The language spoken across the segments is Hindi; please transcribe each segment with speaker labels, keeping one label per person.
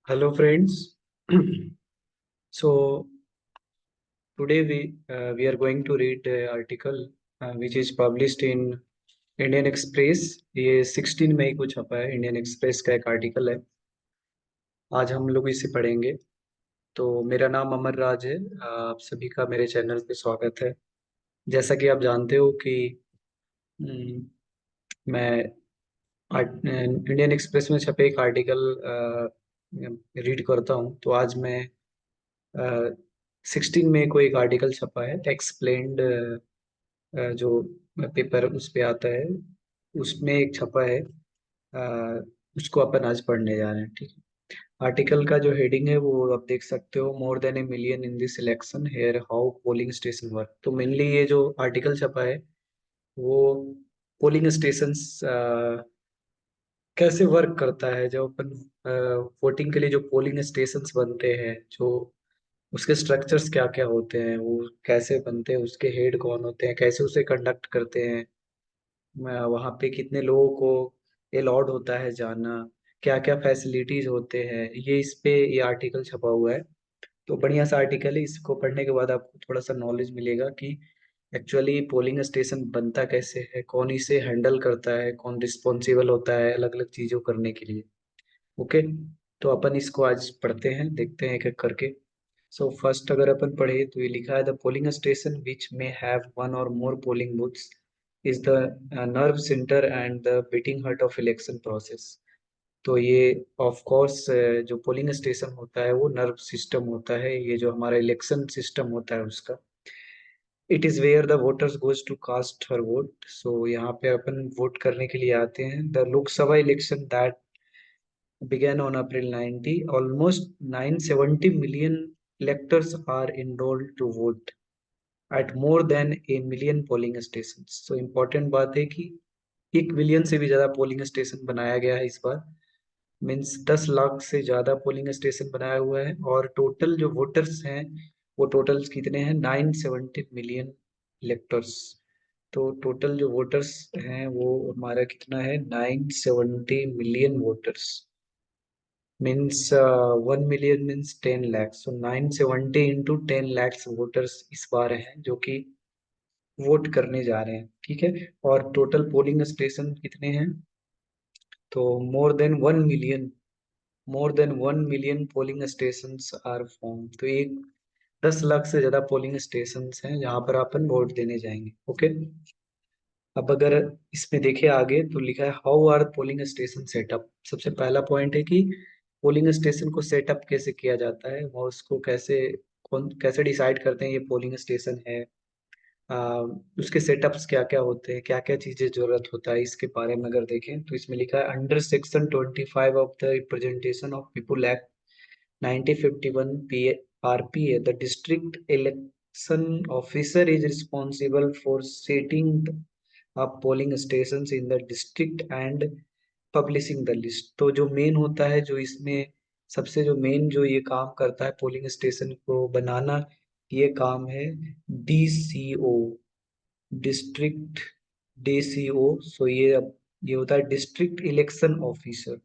Speaker 1: Hello friends. So today we are going to read the article which is published in Indian express. ये 16 मई को छपा है। इंडियन एक्सप्रेस का एक आर्टिकल है। आज हम लोग इसे पढ़ेंगे। तो मेरा नाम अमर राज है। आप सभी का मेरे चैनल पे स्वागत है। जैसा कि आप जानते हो कि हम्म, मैं इंडियन एक्सप्रेस में छपे एक आर्टिकल रीड करता हूँ। तो आज मैं 16 मई को एक आर्टिकल छपा है एक्सप्लेन्ड, जो पेपर उस पे आता है उसमें एक छपा है। अ, उसको अपन आज पढ़ने जा रहे हैं। ठीक है। आर्टिकल का जो हेडिंग है वो आप देख सकते हो, more than a million in this election here how polling station work. तो मेनली ये जो आर्टिकल छपा है वो पोलिंग स्टेशंस कैसे वर्क करता है। जब अपन वोटिंग के लिए जो पोलिंग स्टेशंस बनते हैं, जो उसके स्ट्रक्चर्स क्या क्या होते हैं, वो कैसे बनते हैं, उसके हेड कौन होते हैं, कैसे उसे कंडक्ट करते हैं, वहाँ पे कितने लोगों को अलाउड होता है जाना, क्या क्या फैसिलिटीज होते हैं, ये इस पे ये आर्टिकल छपा हुआ है। तो बढ़िया सा आर्टिकल है। इसको पढ़ने के बाद आपको थोड़ा सा नॉलेज मिलेगा कि एक्चुअली पोलिंग स्टेशन बनता कैसे है, कौन इसे हैंडल करता है, कौन रिस्पॉन्सिबल होता है अलग अलग चीजों करने के लिए। ओके। तो अपन इसको आज पढ़ते हैं, देखते हैं एक एक करके। सो फर्स्ट अगर अपन पढ़े तो ये लिखा है, द पोलिंग स्टेशन विच में have one or more polling booths is the nerve centre and the beating heart of election process. तो ये ऑफ कोर्स जो पोलिंग स्टेशन होता है वो नर्व सिस्टम होता है, ये जो हमारा इलेक्शन सिस्टम होता है उसका। It is where the voters goes to cast her vote. So यहाँ पे अपन वोट करने के लिए आते हैं। The Lok Sabha election that began on April 90, almost 970 million electors are enrolled to vote at more than a million polling stations. So important बात है कि 1 मिलियन से भी ज्यादा पोलिंग स्टेशन बनाया गया है इस बार। मीन्स 10 लाख से ज्यादा पोलिंग स्टेशन बनाया हुआ है। और टोटल जो वोटर्स हैं वो टोटल कितने हैं, 970 मिलियन इलेक्टर्स। तो टोटल जो वोटर्स हैं वो हमारा कितना है, 970 million voters. Means 1 million means 10 lakh. So 970 into 10 lakh voters इस बार हैं जो कि वोट करने जा रहे हैं। ठीक है। और टोटल पोलिंग स्टेशन कितने हैं, तो more than 1 million polling station are form. तो एक 10 लाख से ज्यादा पोलिंग स्टेशन हैं जहां पर अपन वोट देने जाएंगे। ओके। अब अगर इसमें देखें आगे तो लिखा है, how are polling station setup. सबसे पहला पॉइंट है कि पोलिंग स्टेशन को सेटअप कैसे किया जाता है, और उसको कैसे कौन कैसे डिसाइड करते हैं ये पोलिंग स्टेशन है। उसके सेटअप्स क्या क्या होते हैं, क्या क्या चीजें जरूरत होता है, इसके बारे में अगर देखें तो इसमें लिखा है, under section 25 of the representation of people act 1951 RPA, the district election officer is responsible for setting up polling stations in the district and publishing the list। तो जो मेन होता है, जो इसमें सबसे जो मेन जो ये काम करता है पोलिंग स्टेशन को बनाना, ये काम है DCO, डिस्ट्रिक्ट DCO। सो ये होता है डिस्ट्रिक्ट इलेक्शन ऑफिसर।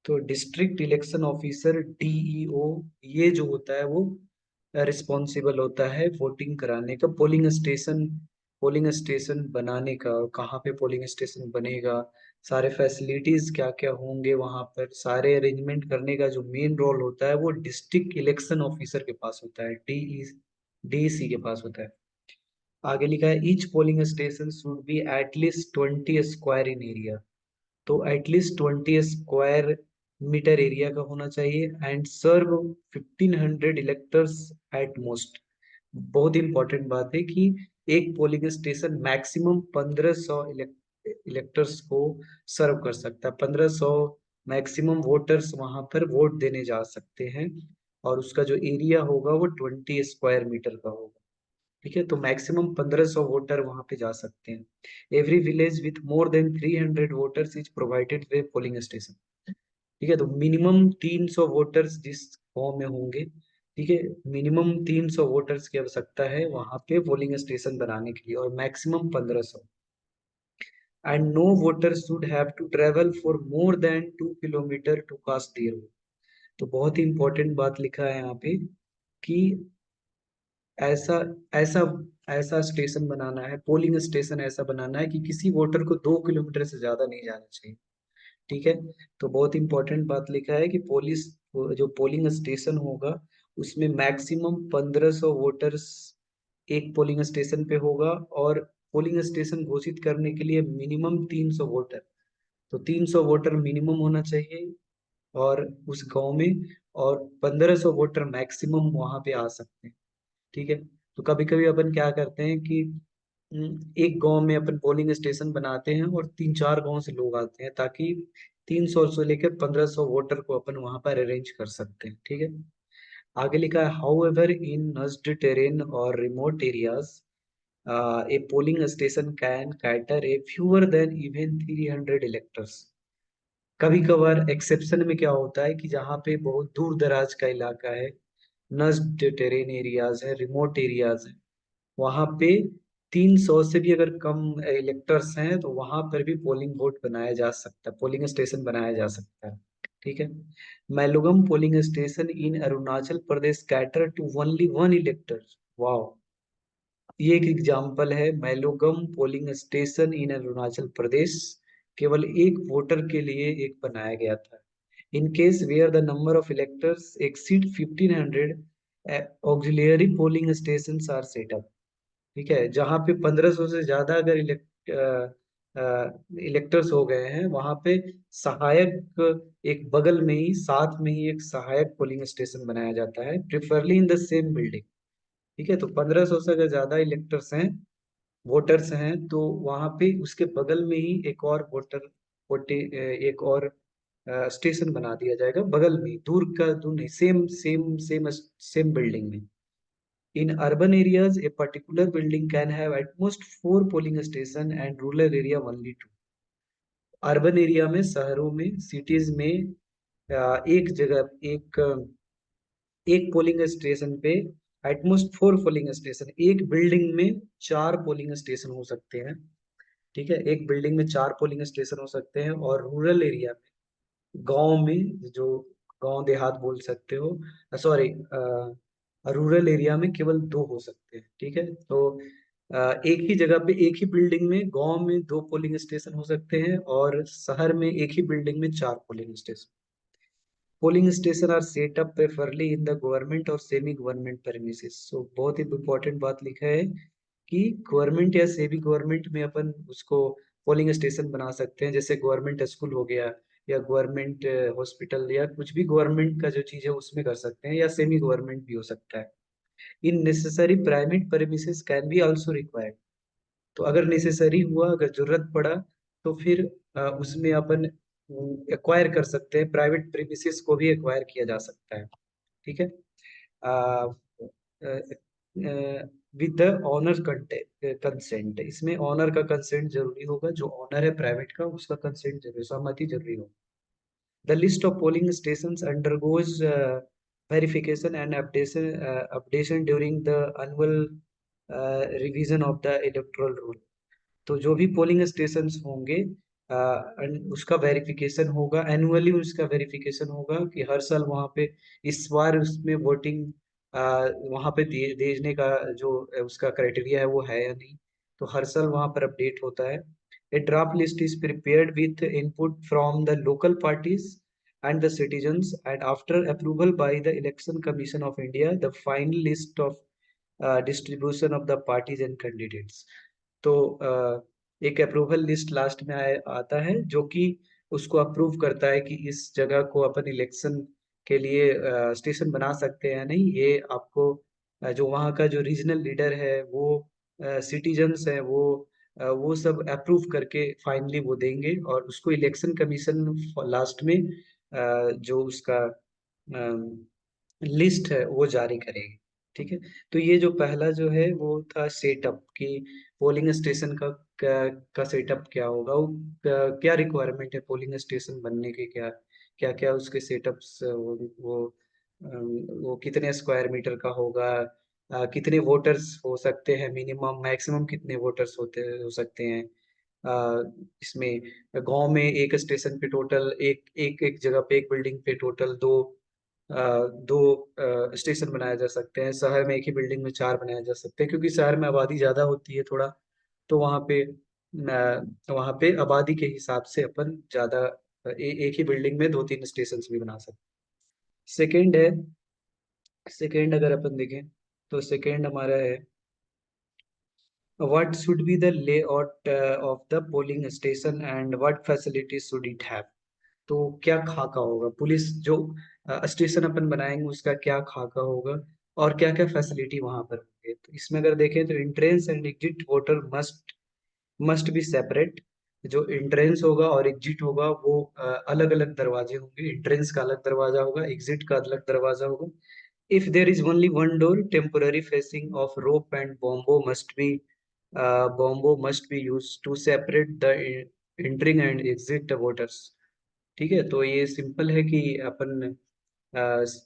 Speaker 1: तो डिस्ट्रिक्ट इलेक्शन ऑफिसर DEO, ये जो होता है वो रिस्पॉन्सिबल होता है वोटिंग कराने का, पोलिंग स्टेशन बनाने का, और कहाँ पे पोलिंग स्टेशन बनेगा, सारे फैसिलिटीज क्या क्या होंगे वहां पर, सारे अरेंजमेंट करने का जो मेन रोल होता है वो डिस्ट्रिक्ट इलेक्शन ऑफिसर के पास होता है, DEC के पास होता है। आगे लिखा है, each polling station should be at least 20 square in area. तो एटलीस्ट 20 स्क्वायर मीटर एरिया का होना चाहिए and serve 1500 electors at most. बहुत इंपॉर्टेंट बात है कि एक पोलिंग स्टेशन मैक्सिमम 1500 इलेक्टर्स को सर्व कर सकता है। 1500 मैक्सिमम वोटर्स वहां पर वोट देने जा सकते हैं, और उसका जो एरिया होगा वो 20 स्क्वायर मीटर का होगा। ठीक है। तो मैक्सिमम 1500 वोटर वहां पे जा सकते हैं। Every village with more than 300 voters is provided with polling station. ठीक है। तो मिनिमम 300 वोटर्स जिस गांव में होंगे, ठीक है, मिनिमम 300 वोटर्स की आवश्यकता है वहां पे पोलिंग स्टेशन बनाने के लिए, और maximum 1500। And no voter should have to travel for more than 2 kilometre to cast their vote. तो बहुत ही इंपॉर्टेंट बात लिखा है यहाँ पे कि ऐसा ऐसा ऐसा स्टेशन बनाना है, पोलिंग स्टेशन ऐसा बनाना है कि किसी वोटर को 2 किलोमीटर से ज्यादा नहीं जाना चाहिए। ठीक है। तो बहुत इंपॉर्टेंट बात लिखा है कि पुलिस, जो पोलिंग स्टेशन होगा उसमें मैक्सिमम 1500 वोटर्स एक पोलिंग स्टेशन पे होगा, और पोलिंग स्टेशन घोषित करने के लिए मिनिमम 300 वोटर, तो 300 वोटर मिनिमम होना चाहिए और उस गांव में, और 1500 वोटर मैक्सिमम वहां पे आ सकते हैं। ठीक है। तो कभी कभी अपन क्या करते हैं कि एक गांव में अपन पोलिंग स्टेशन बनाते हैं और 3 4 गांव से लोग आते हैं, ताकि 300 से लेकर 1500 वोटर को अपन वहां पर अरेंज कर सकते हैं। ठीक है। आगे लिखा है, हाउ एवर इन नस्ड टेरेन और remote areas a polling station can cater a fewer than even 300 electors. कभी कभार एक्सेप्शन में क्या होता है कि जहाँ पे बहुत दूर दराज का इलाका है, नस्ड टेरेन एरियाज है, रिमोट एरियाज है, वहां पे 300 से भी अगर कम इलेक्टर्स हैं तो वहां पर भी पोलिंग बोट बनाया जा सकता है, पोलिंग स्टेशन बनाया जा सकता है। ठीक है। Malogam polling station in Arunachal Pradesh cater to only one elector. वाह। ये एक एग्जाम्पल है, Malogam polling station in Arunachal Pradesh केवल एक वोटर के लिए एक बनाया गया था। In case where the number of electors exceed 1500, auxiliary polling station are set up. ठीक है। जहाँ पे 1500 से ज्यादा अगर इलेक्टर्स हो गए हैं, वहां पे सहायक एक बगल में ही, साथ में ही एक सहायक पोलिंग स्टेशन बनाया जाता है, preferably in the same building. ठीक है। तो 1500 से अगर ज्यादा इलेक्टर्स हैं, वोटर्स हैं, तो वहां पे उसके बगल में ही एक और वोटे एक और स्टेशन बना दिया जाएगा, बगल में, दूर का दूर नहीं, same same same same building में। In urban areas, a particular building can have at most 4 polling station and rural area only two. Urban area में, शहरों में, सिटीज में एक जगह एक पोलिंग स्टेशन पे एटमोस्ट 4 पोलिंग स्टेशन, एक बिल्डिंग में 4 पोलिंग स्टेशन हो सकते हैं। ठीक है। एक बिल्डिंग में 4 पोलिंग स्टेशन हो सकते हैं, और रूरल एरिया में, गांव में, जो गांव देहात बोल सकते हो, सॉरी, रूरल एरिया में केवल 2 हो सकते हैं। ठीक है। तो एक ही जगह पे, एक ही बिल्डिंग में, गांव में 2 पोलिंग स्टेशन हो सकते हैं, और शहर में एक ही बिल्डिंग में 4 polling station. Polling station are set up preferably in the government और सेमी गवर्नमेंट प्रेमिसेस। सो बहुत ही इंपॉर्टेंट बात लिखा है कि गवर्नमेंट या सेमी गवर्नमेंट में अपन उसको पोलिंग स्टेशन बना सकते हैं, जैसे गवर्नमेंट स्कूल हो गया, या गवर्नमेंट हॉस्पिटल, या कुछ भी गवर्नमेंट का जो चीज है उसमें कर सकते हैं, या सेमी गवर्नमेंट भी हो सकता है। इन necessary private premises can be also required. तो अगर नेसेसरी हुआ, अगर जरूरत पड़ा, तो फिर उसमें अपन एक्वायर कर सकते हैं, प्राइवेट प्रीमिसेस को भी एक्वायर किया जा सकता है। ठीक है। विद द ऑनर कंसेंट, इसमें ऑनर का कंसेंट जरूरी होगा, जो ऑनर है प्राइवेट का उसका कंसेंट जरूरी, सहमति जरूरी होगा। The list of polling stations undergoes verification and updation during the annual revision of the electoral roll. तो जो भी पोलिंग स्टेशन होंगे, उसका वेरिफिकेशन होगा, एनुअली उसका वेरिफिकेशन होगा कि हर साल वहाँ पे, इस बार उसमें वोटिंग वहाँ पे भेजने का जो उसका क्राइटेरिया है वो है या नहीं, तो हर साल वहाँ पर अपडेट होता है। A draft list is prepared with input from the local parties and the citizens, and after approval by the Election Commission of India, the final list of distribution of the parties and candidates. तो एक अप्रूवल लिस्ट लास्ट में आता है, जो कि उसको अप्रूव करता है कि इस जगह को अपन इलेक्शन के लिए स्टेशन बना सकते हैं या नहीं। ये आपको जो वहाँ का जो रीजनल लीडर है, वो सिटीजन्स है, वो सब अप्रूव करके फाइनली वो देंगे, और उसको इलेक्शन कमीशन लास्ट में जो उसका लिस्ट है वो जारी करेगी। ठीक है। तो ये जो पहला जो है वो था सेटअप, कि पोलिंग स्टेशन का सेटअप क्या होगा, वो क्या रिक्वायरमेंट है पोलिंग स्टेशन बनने के, क्या क्या क्या उसके सेटअप्स, वो कितने स्क्वायर मीटर का होगा, कितने वोटर्स हो सकते हैं, मिनिमम मैक्सिमम कितने वोटर्स हो सकते हैं। इसमें गांव में एक स्टेशन पे टोटल एक एक एक जगह पे, एक बिल्डिंग पे टोटल 2 दो स्टेशन बनाए जा सकते हैं, शहर में एक ही बिल्डिंग में चार बनाए जा सकते हैं, क्योंकि शहर में आबादी ज्यादा होती है थोड़ा, तो वहाँ पे आबादी के हिसाब से अपन ज्यादा एक ही बिल्डिंग में दो तीन स्टेशन भी बना सकते हैं। सेकेंड अगर अपन देखें तो सेकेंड हमारा है, what should be the layout of the polling station and what facilities should it have. तो क्या खाका होगा, पुलिस जो स्टेशन अपन बनाएंगे उसका क्या खाका होगा, और क्या क्या फैसिलिटी वहां पर होंगे। तो इसमें अगर देखें तो entrance and exit voter must be separate. जो एंट्रेंस होगा और एग्जिट होगा वो अलग अलग दरवाजे होंगे, एंट्रेंस का अलग दरवाजा होगा, एग्जिट का अलग दरवाजा होगा। If there is only one door, temporary facing of rope and bombo must be used to separate the entering and exit voters। ठीक है, तो ये सिंपल है कि अपन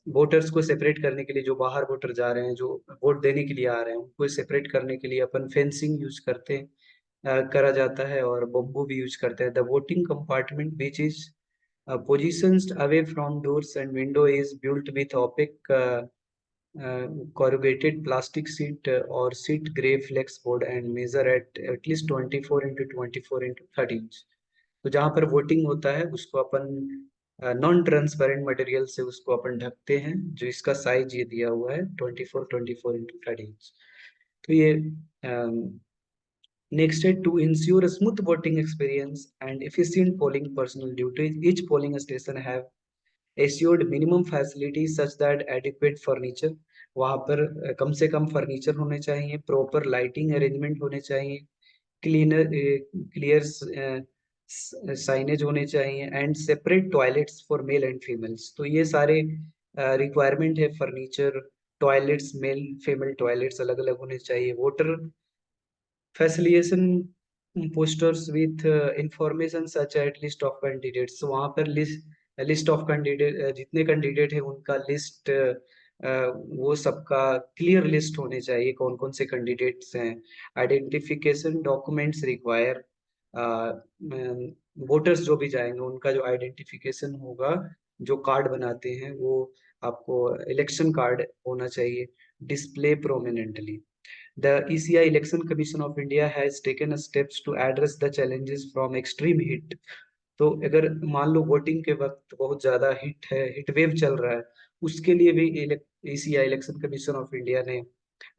Speaker 1: वोटर्स को सेपरेट करने के लिए, जो बाहर वोटर जा रहे हैं, जो वोट देने के लिए आ रहे हैं, उनको सेपरेट करने के लिए अपन फेंसिंग यूज करते हैं, करा जाता है, और बम्बू भी यूज करते हैं। The voting compartment which is positioned away from doors and window is built with opaque corrugated plastic sheet or sheet gray flex board and measure at least 24 into 24 into 30 inch। तो जहाँ पर वोटिंग होता है उसको अपन नॉन ट्रांसपेरेंट मटेरियल से उसको अपन ढकते हैं, जो इसका साइज ये दिया हुआ है 24 इंटू 30 इंच। तो ये नेक्स्ट है, to ensure smooth voting experience and efficient polling personnel duties each polling station have assured minimum facility such that adequate furniture. वहाँ पर कम से कम फर्नीचर होने चाहिए, प्रॉपर लाइटिंग अरेंजमेंट होने चाहिए, क्लीनर क्लियर साइनेज होने चाहिए, and separate toilets for male and females. तो ये सारे रिक्वायरमेंट है, furniture, toilets, male female toilets अलग अलग होने चाहिए। Voter facilitation posters with information such at least of candidates. वहाँ पर लिस्ट ऑफ कैंडिडेट, जितने कैंडिडेट है उनका लिस्ट, वो सबका क्लियर लिस्ट होने चाहिए, कौन कौन से कैंडिडेट्स हैं। आइडेंटिफिकेशन डॉक्यूमेंट्स रिक्वायर, वोटर्स जो भी जाएंगे उनका जो आइडेंटिफिकेशन होगा, जो कार्ड बनाते हैं वो आपको इलेक्शन कार्ड होना चाहिए, display prominently. The ECI Election Commission of India has taken steps to address the challenges from extreme heat। तो अगर मान लो वोटिंग के वक्त बहुत ज्यादा हिट है, हिट वेव चल रहा है, उसके लिए भी ECI election commission of India ने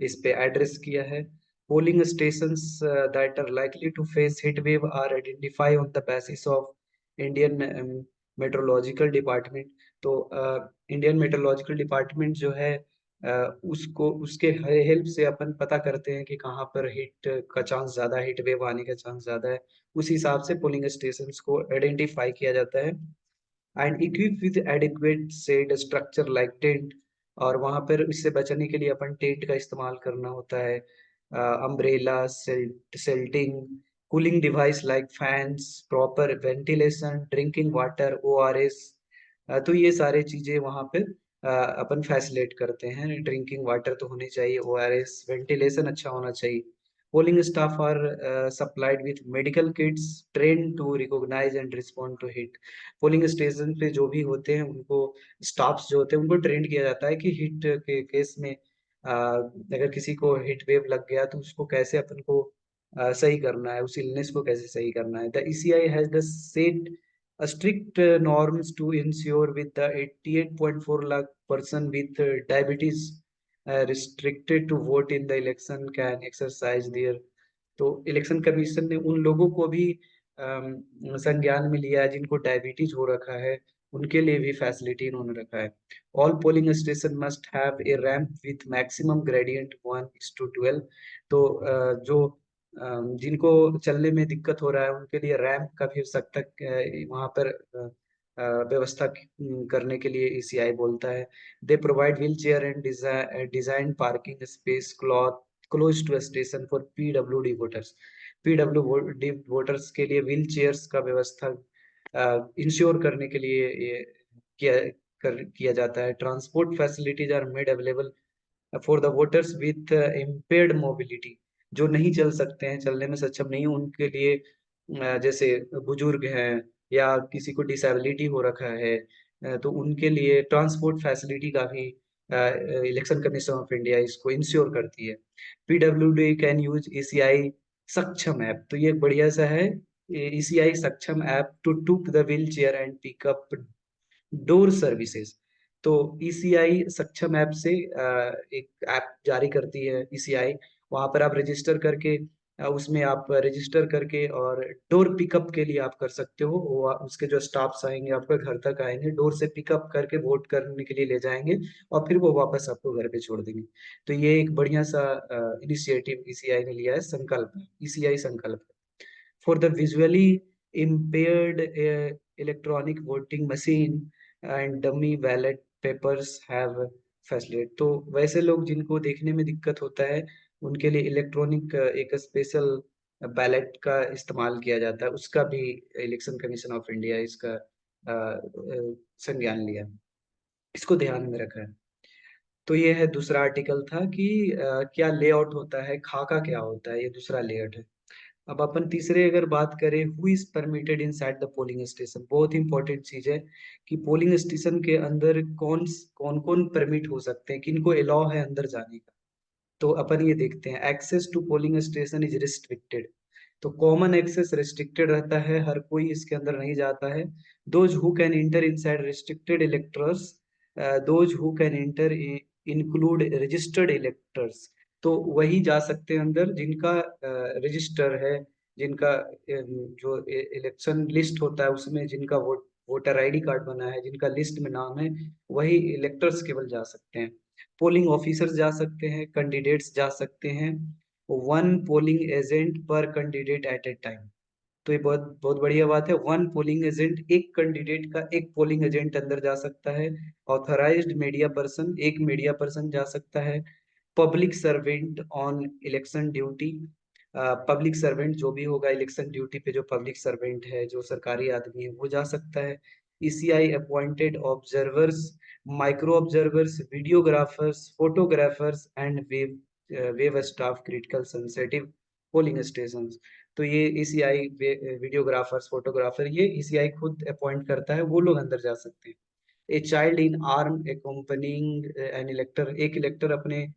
Speaker 1: इस पे एड्रेस किया है। Polling stations that are likely to face heat wave are identify on the basis of Indian meteorological department. तो इंडियन मेट्रोलॉजिकल डिपार्टमेंट जो है, उसको उसके हेल्प से अपन पता करते हैं कि कहाँ पर हिट का चांस ज्यादा है, हिट वेव आने का चांस ज्यादा है। उस हिसाब से पोलिंग स्टेशन को आइडेंटिफाई किया जाता है, and equip with adequate shade structure like tent. और वहां पर इससे बचने के लिए अपन टेंट का इस्तेमाल करना होता है, umbrella, silting, cooling device like fans, proper ventilation, drinking water, ORS। तो ये सारे चीजें वहां पे अपन फैसिलेट करते हैं। ड्रिंकिंग वाटर तो होनी चाहिए, ORS, वेंटिलेशन अच्छा होना चाहिए। Polling staff are supplied with medical kits train to recognise and respond to heat. Polling station पे जो भी होते हैं उनको, स्टाफ्स जो होते हैं उनको ट्रेन किया जाता है कि हिट के केस में अगर किसी को हिट वेव लग गया तो उसको कैसे अपन को सही करना है, उस इलनेस को कैसे सही करना है। The ECI has the set strict norms to ensure with the 88.4 lakh person with diabetes restricted to vote in the election can exercise their। तो इलेक्शन कमीशन ने उन लोगों को भी संज्ञान में लिया है जिनको डायबिटीज हो रखा है, उनके लिए भी फैसिलिटी इन्होंने रखा है। All polling station must have a ramp with maximum gradient 1:12। तो जो जिनको चलने में दिक्कत हो रहा है उनके लिए रैंप का भी आवश्यकता वहाँ पर व्यवस्था करने के लिए ECI बोलता है। They provide wheel chair and design parking space close to station for PWD voters. PWD voters के लिए व्हील चेयर्स का व्यवस्था इंश्योर करने के लिए ये किया जाता है। Transport facilities are made available for the voters with impaired mobility. जो नहीं चल सकते हैं, चलने में सक्षम नहीं है, उनके लिए जैसे बुजुर्ग हैं या किसी को डिसेबिलिटी हो रखा है तो उनके लिए ट्रांसपोर्ट फैसिलिटी का भी इलेक्शन कमीशन ऑफ इंडिया इसको इंश्योर करती है। PWD can use ECI Saksham app, तो ये एक बढ़िया सा है, ECI Saksham app to took the wheel chair and pickup door services. तो ईसीआई सक्षम ऐप से एक ऐप जारी करती है ईसीआई, वहां पर आप रजिस्टर करके उसमें आप रजिस्टर करके और डोर पिकअप के लिए आप कर सकते हो। वो उसके जो स्टाफ्स आएंगे आपके घर तक आएंगे, डोर से पिकअप करके वोट करने के लिए ले जाएंगे और फिर वो वापस आपको घर पे छोड़ देंगे। तो ये एक बढ़िया सा इनिशिएटिव ईसीआई ने लिया है, संकल्प, ईसीआई संकल्प। For the visually impaired, electronic voting machine and dummy ballot papers have facilitated। तो वैसे लोग जिनको देखने में दिक्कत होता है उनके लिए इलेक्ट्रॉनिक एक स्पेशल बैलेट का इस्तेमाल किया जाता है, उसका भी इलेक्शन कमीशन ऑफ इंडिया इसका संज्ञान लिया, इसको ध्यान में रखा है। तो ये है दूसरा आर्टिकल था कि क्या लेआउट होता है, खाका क्या होता है, ये दूसरा लेआउट है। अब अपन तीसरे अगर बात करें, who is permitted inside the polling station, बहुत इंपॉर्टेंट चीज है कि पोलिंग स्टेशन के अंदर कौन कौन कौन परमिट हो सकते हैं, किनको अलाउ है अंदर जाने का। तो अपन ये देखते हैं, access to polling station is restricted. तो कॉमन एक्सेस रिस्ट्रिक्टेड रहता है, हर कोई इसके अंदर नहीं जाता है। Those who can enter inside restricted electors, those who can enter include registered electors. तो वही जा सकते हैं अंदर जिनका रजिस्टर है, जिनका जो इलेक्शन लिस्ट होता है उसमें जिनका वोटर आईडी कार्ड बना है, जिनका लिस्ट में नाम है, वही इलेक्टर्स केवल जा सकते हैं। पोलिंग ऑफिसर्स जा सकते हैं, कैंडिडेट्स जा सकते हैं, वन पोलिंग एजेंट पर कैंडिडेट एट ए टाइम। तो ये बहुत बहुत बढ़िया बात है, वन पोलिंग एजेंट, एक कैंडिडेट का एक पोलिंग एजेंट अंदर जा सकता है। ऑथराइज्ड मीडिया पर्सन, एक मीडिया पर्सन जा सकता है। Public servant on election duty, public servant जो भी होगा इलेक्शन ड्यूटी पे, जो पब्लिक सर्वेंट है, जो सरकारी आदमी है, वो जा सकता है। ECI appointed observers, micro observers, videographers, photographers and web staff critical sensitive polling station. तो ये ईसीआई वीडियोग्राफर्स, फोटोग्राफर, ये ईसीआई खुद अपॉइंट करता है, वो लोग अंदर जा सकते हैं। A child in arm accompanying an elector, एक इलेक्टर अपने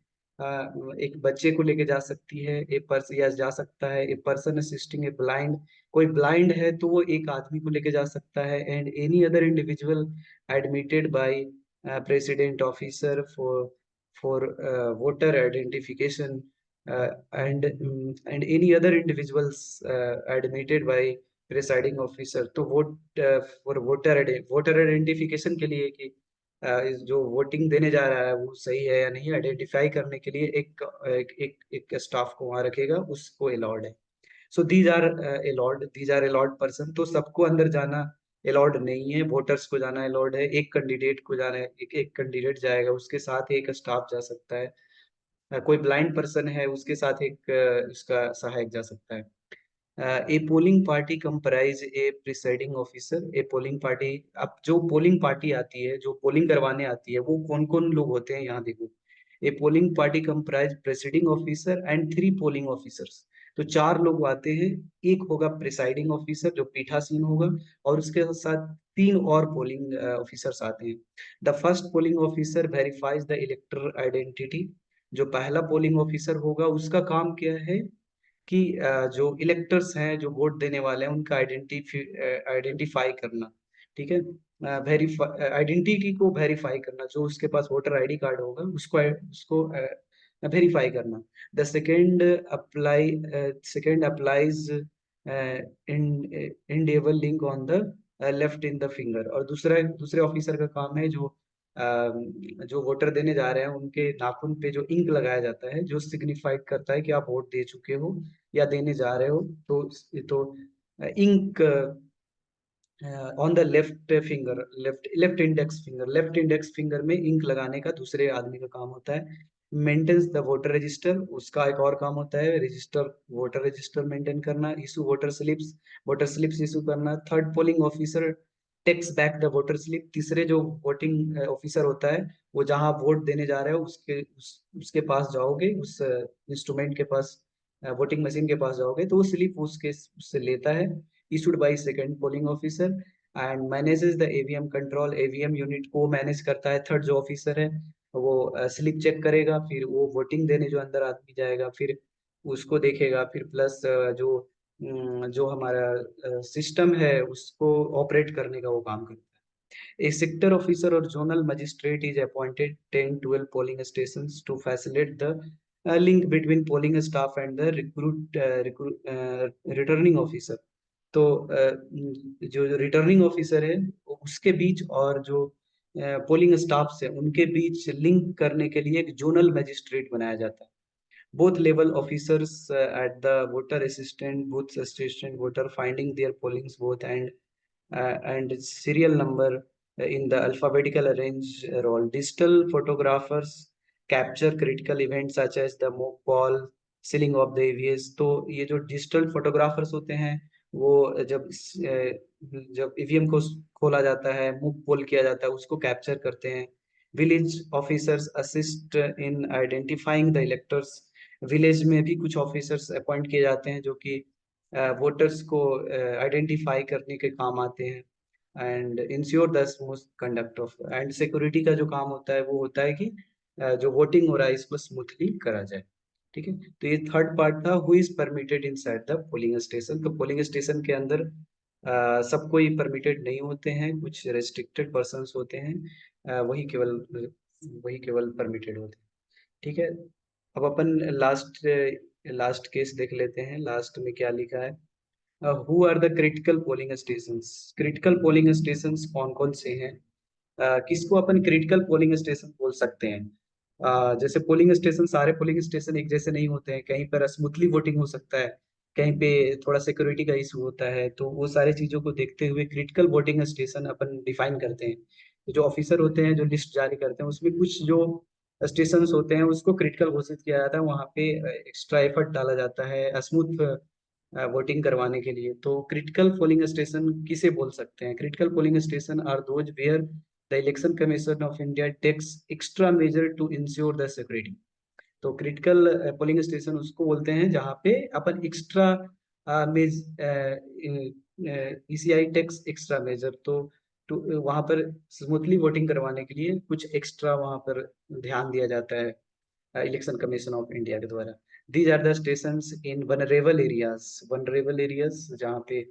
Speaker 1: एक बच्चे को लेके जा सकती है, ए पर्सन या जा सकता है। A person assisting a blind, कोई ब्लाइंड है तो वो एक आदमी को लेके जा सकता है। And any other individual admitted by president officer for voter identification and any other individuals admitted by presiding officer. तो वोट फॉर वोटर आइडेंटिफिकेशन के लिए कि जो वोटिंग देने जा रहा है वो सही है या नहीं, आइडेंटिफाई करने के लिए एक स्टाफ को वहां रखेगा, उसको अलाउड है। So these are allowed person. तो सबको अंदर जाना अलाउड नहीं है, वोटर्स को जाना अलाउड है, एक कैंडिडेट को जाना है, एक कैंडिडेट जाएगा, उसके साथ एक स्टाफ जा सकता है। कोई ब्लाइंड पर्सन है उसके साथ एक उसका सहायक जा सकता है। ए पोलिंग पार्टी कंप्राइज ए प्रिसाइडिंग ऑफिसर, ए पोलिंग पार्टी, अब जो पोलिंग पार्टी आती है, जो पोलिंग करवाने आती है, वो कौन कौन लोग होते हैं यहाँ देखो। A polling party comprise presiding officer and three polling officers. तो चार लोग आते हैं, एक होगा प्रिसाइडिंग ऑफिसर जो पीठासीन होगा, और उसके साथ तीन और पोलिंग ऑफिसर्स आते हैं। The first polling officer verifies the इलेक्टर identity, जो पहला पोलिंग ऑफिसर होगा उसका काम क्या है कि जो इलेक्टर्स हैं, जो वोट देने वाले हैं, उनका आइडेंटिफाई करना। ठीक है, वेरीफाई आइडेंटिटी को वेरीफाई करना, जो उसके पास वोटर आईडी कार्ड होगा उसको उसको वेरीफाई करना। The second applies indelible link on the left in the finger, और दूसरे ऑफिसर का काम है जो वोटर देने जा रहे हैं उनके नाखून पे जो इंक लगाया जाता है, जो सिग्निफाइड करता है कि आप वोट दे चुके हो या देने जा रहे हो। तो ink on the left finger, left index finger में इंक लगाने का दूसरे आदमी का काम होता है। मेंटेन्स द वोटर रजिस्टर, उसका एक और काम होता है रजिस्टर, वोटर रजिस्टर मेंटेन करना। इशू वोटर स्लिप्स इशू करना। Third polling officer takes back the voter slip, तीसरे जो वोटिंग ऑफिसर होता है वो जहां आप वोट देने जा रहे हो उसके पास जाओगे, उस इंस्ट्रूमेंट के पास, वोटिंग मशीन के पास जाओगे तो वो स्लिप उससे लेता है, issued by second polling officer. And manages the EVM control, EVM unit को मैनेज करता है। थर्ड जो ऑफिसर है वो स्लिप चेक करेगा, फिर वो वोटिंग देने जो अंदर आदमी जाएगा फिर उसको देखेगा, फिर प्लस जो हमारा सिस्टम है उसको ऑपरेट करने का वो काम करता है। A sector officer or zonal magistrate is appointed 10-12 polling stations to facilitate the link between polling staff and the returning officer. तो जो रिटर्निंग ऑफिसर है उसके बीच और जो पोलिंग स्टाफ है उनके बीच लिंक करने के लिए एक जोनल मजिस्ट्रेट बनाया जाता है। both level officers at the voter assistant booth assistant voter finding their polling booth and serial number in the alphabetical arrange role. Digital photographers capture critical events such as the mock poll, sealing of the EVS। तो ये जो डिजिटल फोटोग्राफर्स होते हैं वो जब ईवीएम को खोला जाता है, मूक पोल किया जाता है, उसको कैप्चर करते हैं। Village officers assist in identifying the electors. Village में भी कुछ ऑफिसर्स अपॉइंट किए जाते हैं जो कि वोटर्स को आइडेंटिफाई करने के काम आते हैं। And ensure the smooth conduct of, and security का जो काम होता है वो होता है कि जो वोटिंग हो रहा है इसको स्मूथली करा जाए। ठीक है, तो ये थर्ड पार्ट था who is permitted inside the polling station. तो पोलिंग स्टेशन के अंदर सब कोई परमिटेड नहीं होते हैं, कुछ रेस्ट्रिक्टेड पर्सन्स होते हैं, वही केवल परमिटेड होते हैं। ठीक है, अब अपन लास्ट लास्ट केस देख लेते हैं। लास्ट में क्या लिखा है, who are the critical polling stations. Critical polling stations कौन कौन से हैं, किसको अपन क्रिटिकल पोलिंग स्टेशन बोल सकते हैं। जैसे पोलिंग स्टेशन, सारे पोलिंग स्टेशन एक जैसे नहीं होते हैं, कहीं पर स्मूथली वोटिंग हो सकता है, कहीं पे थोड़ा सिक्योरिटी का इशू होता है। तो वो सारी चीजों को देखते हुए क्रिटिकल वोटिंग स्टेशन अपन डिफाइन करते हैं। तो जो ऑफिसर होते हैं जो लिस्ट जारी करते हैं उसमें कुछ जो स्टेशन होते हैं उसको क्रिटिकल घोषित किया जाता है, वहाँ पे एक्स्ट्रा एफर्ट डाला जाता है स्मूथ वोटिंग करवाने के लिए। तो क्रिटिकल पोलिंग स्टेशन किसे बोल सकते हैं, critical polling station are those where the election commission of India takes extra measure to ensure the security. तो क्रिटिकल पोलिंग स्टेशन उसको बोलते हैं जहाँ पे अपन एक्स्ट्रा मेज ईसीआई टेक्स एक्स्ट्रा मेजर, तो वहाँ पर स्मूथली वोटिंग करवाने के लिए कुछ एक्स्ट्रा वहाँ पर ध्यान दिया जाता है इलेक्शन कमीशन ऑफ इंडिया के द्वारा। These are the stations in vulnerable areas. Vulnerable areas जहाँ पे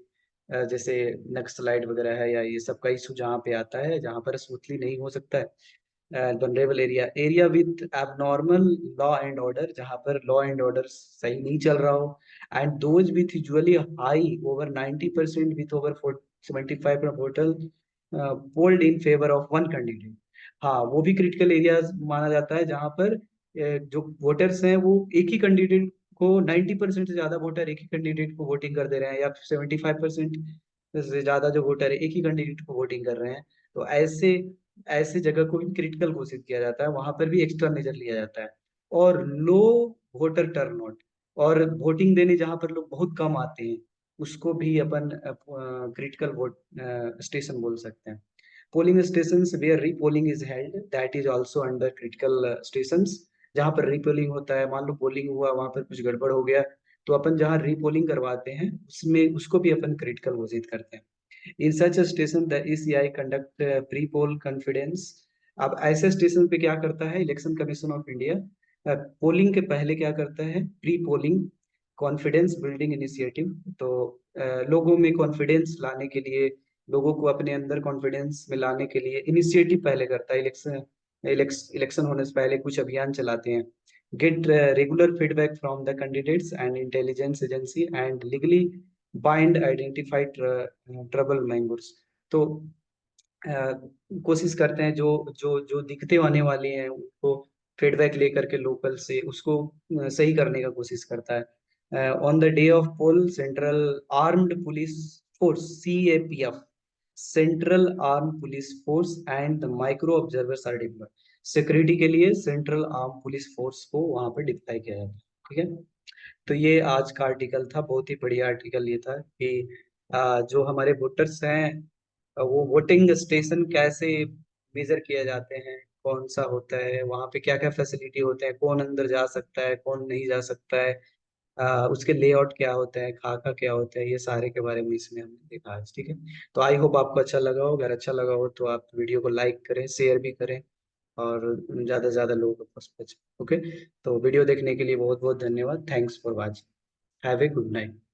Speaker 1: जैसे नक्सलाइट वगैरह है या ये सब का इशू जहाँ पे आता है, जहाँ पर स्मूथली नहीं हो सकता है। Vulnerable area, area with abnormal law and order, जहाँ पर लॉ एंड ऑर्डर सही नहीं चल रहा हो। And those with usually high over 90% with over 75 voter polled in favour of one candidate. हाँ, वो भी क्रिटिकल एरिया माना जाता है जहाँ पर जो वोटर्स हैं वो एक ही कैंडिडेट को 90% से ज्यादा वोटर एक ही कैंडिडेट को वोटिंग कर दे रहे हैं, या 75% से ज्यादा जो वोटर है एक ही कैंडिडेट को वोटिंग कर रहे हैं। तो ऐसे ऐसे जगह को भी क्रिटिकल घोषित किया जाता है, वहां पर भी एक्स्ट्रा मेजर लिया जाता है। और लो वोटर टर्नआउट, और वोटिंग देने जहां पर लोग बहुत कम आते हैं उसको भी अपन क्रिटिकल वोट स्टेशन बोल सकते हैं। Polling stations where repolling is held that is also under critical stations. जहां पर रीपोलिंग होता है, मान लो पोलिंग हुआ वहां पर कुछ गड़बड़ हो गया, तो अपन जहां रीपोलिंग करवाते हैं उसमें उसको भी अपन क्रिटिकल घोषित करते हैं। In such a station, the ECI conduct pre-poll confidence। अब ऐसे स्टेशन पे क्या करता है election commission of India, polling के पहले क्या करता है, pre polling confidence building initiative. तो लोगों में कॉन्फिडेंस लाने के लिए, लोगों को अपने अंदर कॉन्फिडेंस में लाने के लिए इनिशिएटिव पहले करता है। इलेक्शन होने से पहले कुछ अभियान चलाते हैं। Get regular feedback from the candidates and intelligence agency and legally bind identified trouble mongers. तो कोशिश करते हैं जो जो जो दिखते आने वाले हैं उनको फीडबैक लेकर के लोकल से उसको सही करने का कोशिश करता है। On the day of poll central armed police force CAPF, central arm police force and the micro observers are deployed. Security के लिए सेंट्रल आर्म पुलिस फोर्स को वहां पर डिप्लॉय किया जाता है। ठीक है, तो ये आज का आर्टिकल था, बहुत ही बढ़िया आर्टिकल ये था कि जो हमारे वोटर्स हैं वो वोटिंग स्टेशन कैसे मेजर किए जाते हैं, कौन सा होता है, वहाँ पे क्या क्या फैसिलिटी होते हैं, कौन अंदर जा सकता है कौन नहीं जा सकता है, उसके लेआउट क्या होता है, खाका क्या होता है, ये सारे के बारे में इसमें हमने देखा आज। ठीक है, तो आई होप आपको अच्छा लगा हो। अगर अच्छा लगा हो तो आप वीडियो को लाइक करें, शेयर भी करें, और ज़्यादा से ज़्यादा लोगों के पास पहुंचे। ओके, तो वीडियो देखने के लिए बहुत बहुत धन्यवाद। Thanks for watching. Have a good night.